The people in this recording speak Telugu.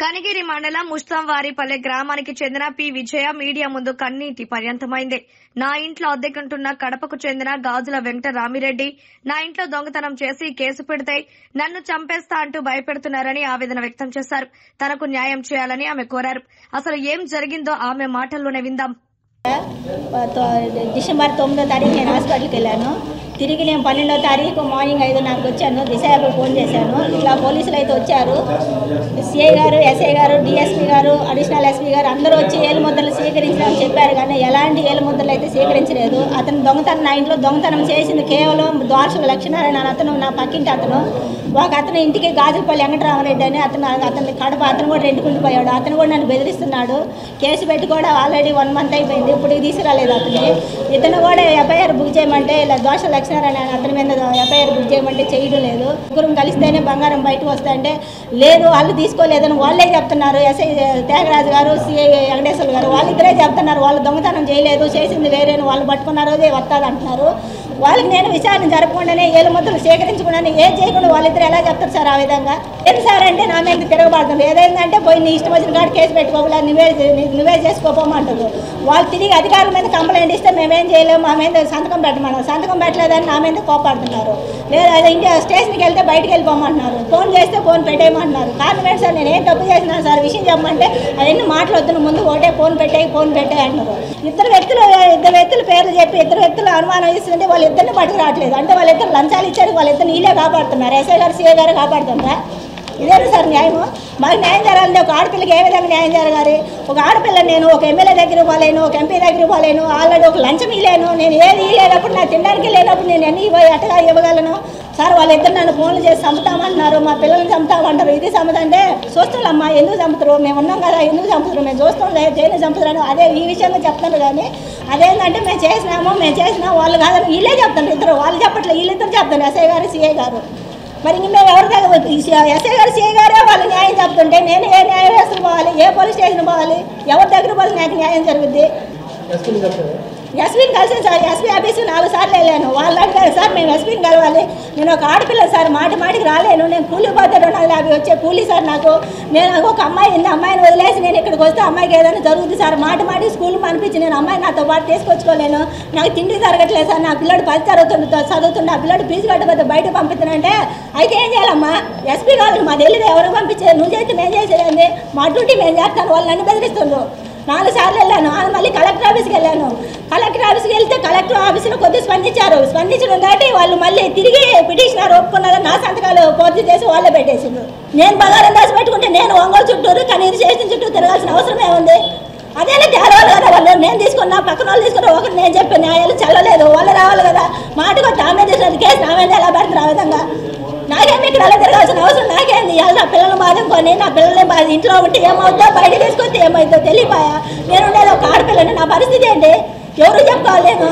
కనిగిరి మండలం ముస్తాంవారిపల్లె గ్రామానికి చెందిన పి విజయ మీడియా ముందు కన్నీటి పర్యంతమైంది. నా ఇంట్లో అద్దెకుంటున్న కడపకు చెందిన గాజుల వెంకట రామిరెడ్డి నా ఇంట్లో దొంగతనం చేసి కేసు పెడితే నన్ను చంపేస్తా అంటూ భయపెడుతున్నారని ఆవేదన వ్యక్తం చేశారు. తనకు న్యాయం చేయాలని ఆమె కోరారు. అసలు ఏం జరిగిందో ఆమె మాటల్లోనే విందాం. డిసెంబర్ 9వ తారీఖు నేను హాస్పిటల్కి వెళ్ళాను. తిరిగి నేను 12వ తారీఖు మార్నింగ్ 5:30కు వచ్చాను. దిశాకు ఫోన్ చేశాను. ఇట్లా పోలీసులు అయితే వచ్చారు. సిఐ గారు, ఎస్ఐ గారు, డిఎస్పీ గారు, అడిషనల్ ఎస్పీ గారు అందరూ వచ్చి ఏలుముద్రలు స్వీకరించాలని చెప్పారు. కానీ ఎలాంటి ఏలుముద్రలు అయితే స్వీకరించలేదు. అతను దొంగతనం, నా ఇంట్లో దొంగతనం చేసింది కేవలం ద్వారసుల లక్ష్మీనారాయణ అతను, నా పక్కింటి అతను. ఒక అతను ఇంటికి గాజులపల్లి వెంకటరామరెడ్డి అని అతని కడప అతను కూడా రెండుకుండిపోయాడు. అతను కూడా నన్ను బెదిరిస్తున్నాడు. కేసు పెట్టి కూడా ఆల్రెడీ 1 month అయిపోయింది. ఇప్పుడు తీసుకురాలేదు అతని. ఇతను కూడా ఎఫ్ఐఆర్ బుక్ చేయమంటే ఇలా దోష లక్ష్మీనారాయణ అతని మీద ఎఫ్ఐఆర్ బుక్ చేయమంటే చేయడం లేదు. ముగ్గురం కలిస్తేనే బంగారం బయటకు వస్తాయంటే లేదు, వాళ్ళు తీసుకోలేదని వాళ్ళే చెప్తున్నారు. ఎస్ఐ త్యాగరాజు గారు, సిఐ వెంకటేశ్వర గారు వాళ్ళిద్దరే చెప్తున్నారు. వాళ్ళు దొంగతనం చేయలేదు, చేసింది వేరేను, వాళ్ళు పట్టుకున్న రోజే వస్తుంది అంటున్నారు. వాళ్ళకి నేను విచారణ జరపకుండానే ఏలుముద్రలు సేకరించకుండానే ఏం చేయకుండా వాళ్ళిద్దరు ఎలా చెప్తారు సార్? ఆ విధంగా ఏం సార్ అంటే నా మీద తిరగబడుతుంది. ఏదైందంటే పోయి నీ ఇష్టం వచ్చిన కాడ కేసు పెట్టుకోవాలి, నువ్వే చేసుకోపోమంటారు. వాళ్ళు తిరిగి అధికారుల మీద కంప్లైంట్ ఇస్తే మేమేం చేయలేము, మా మీద సంతకం పెట్టమన్నారు. సంతకం పెట్టలేదని నా మీద కోపాడుతున్నారు. లేదా ఇండియా స్టేషన్కి వెళ్తే బయటకు వెళ్ళిపోమంటున్నారు. ఫోన్ చేస్తే ఫోన్ పెట్టేయమంటున్నారు. కారణం ఏంటి సార్? నేను ఏం తప్పు చేసినాను సార్? విషయం చెప్పమంటే అవన్నీ మాట్లాడుతున్న ముందు ఒకటే ఫోన్ పెట్టే అంటున్నారు. ఇద్దరు వ్యక్తుల పేర్లు చెప్పి ఇద్దరు వ్యక్తులు అనుమానం ఇస్తుంటే వాళ్ళు ఇద్దరిని పట్టుకు రావట్లేదు. అంటే వాళ్ళిద్దరు లంచాలు ఇచ్చారు, వాళ్ళిద్దరు నీళ్ళే కాపాడుతున్నారు. ఎస్ఐ గారు, సిఐ గారు కాపాడుతుందా? ఇదేనా సార్ న్యాయము? మాకు న్యాయం జరగాలంటే ఒక ఆడపిల్లకి ఏ విధంగా న్యాయం జరగాలి? ఒక ఆడపిల్ల నేను ఒక ఎమ్మెల్యే దగ్గర ఇవ్వలేను, ఒక ఎంపీ దగ్గర ఇవ్వలేను, ఆల్రెడీ ఒక లంచం ఇవ్వలేను. నేను ఏది ఇవ్వలేనప్పుడు, నాకు తినడానికి లేనప్పుడు నేను ఎన్ని అట్టగా ఇవ్వగలను సార్? వాళ్ళిద్దరు నన్ను ఫోన్లు చేసి చంపుతామంటున్నారు, మా పిల్లల్ని చంపుతామంటారు. ఇది చంపుతంటే చూస్తున్నామ్మా, ఎందుకు చంపుతారు? మేము ఉన్నాం కదా, ఎందుకు చంపుతారు? మేము చూస్తాం లేదు, జైలు చంపుతారని అదే ఈ విషయంగా చెప్తాను. కానీ అదేంటంటే మేము చేసినాము వాళ్ళు కాదని వీళ్ళే చెప్తాను. ఇద్దరు వాళ్ళు చెప్పట్లేదు, వీళ్ళిద్దరు చెప్తాను, ఎస్ఐ గారు, సిఐ గారు. మరి ఇంక మేము ఎవరి దగ్గర ఎస్ఐ గారు, సిఐ గారే వాళ్ళు న్యాయం చెప్తుంటే నేను ఏ న్యాయం వేసుకుని పోవాలి? ఏ పోలీస్ స్టేషన్ పోవాలి? ఎవరి దగ్గర పోవాలి నాకు న్యాయం జరుగుద్ది? ఎస్పీని కలిసి సార్, ఎస్పీ ఆఫీసు 4 సార్లు వెళ్ళాను. వాళ్ళు అంటారు సార్ మేము ఎస్పీని కలవాలి, నేను ఒక ఆడపిల్ల సార్, మాటికి రాలేను, నేను కూలి పోతే 250 వచ్చే కూలీ సార్ నాకు. నేను ఒక అమ్మాయి ఉంది, అమ్మాయిని వదిలేసి నేను ఇక్కడికి వస్తే అమ్మాయికి ఏదైనా జరుగుతుంది సార్. మాటికి స్కూల్కి అనిపించి నేను అమ్మాయి నాతో పాటు తీసుకొచ్చుకోలేను, నాకు తిండి జరగట్లేదు సార్. నా పిల్లడు 10 చదువుతుండే, ఆ పిల్లడు ఫీజు కట్టకపోతే బయట పంపిస్తున్నానంటే అయితే ఏం చేయాలమ్మా? ఎస్పీ కావాలి, మా తెలియదు ఎవరు పంపించేది, నువ్వు చేస్తే మేము చేసేది, మా డ్యూటీ మేము చేస్తాను. వాళ్ళు నన్ను బెదిరిస్తుండ్రు. 4 సార్లు వెళ్ళాను. మళ్ళీ కలెక్టర్ ఆఫీస్కి వెళ్ళాను. కలెక్టర్ ఆఫీస్కి వెళ్తే కలెక్టర్ ఆఫీసులో కొద్దిగా స్పందించడం కాబట్టి వాళ్ళు మళ్ళీ తిరిగి పిటిషనర్ ఒప్పుకున్నారని నా సంతకాలు పూర్తి చేసి వాళ్ళే పెట్టేసిండ్రు. నేను బంగారం దాచి పెట్టుకుంటే నేను ఒంగోలు చుట్టూరు కనీరు స్టేషన్ చుట్టూ తిరగాల్సిన అవసరం ఏముంది? అదేనా తేరవాలి కదా వాళ్ళు. నేను తీసుకున్నా, పక్కన వాళ్ళు తీసుకున్నా, ఒకటి నేను చెప్పే న్యాయాలు చల్లలేదు, వాళ్ళు రావాలి కదా. మాటకు ఆమె చేసినది కేసు నా మీద ఎలా పెడతారు? ఆ విధంగా నాకేమి ఇక్కడ అలా తిరగాల్సిన అవసరం నాకేంది? నా పిల్లలు బాధకొని, నా పిల్లల్ని బాధ ఇంట్లో ఉంటే ఏమవుతుందో, బయట తీసుకొస్తే ఏమవుతుందో తెలియపాయా? నేను ఉండేది ఒక ఆడపిల్లని, నా పరిస్థితి ఏంటి? ఎవరు చెప్పుకోవాలి? నేను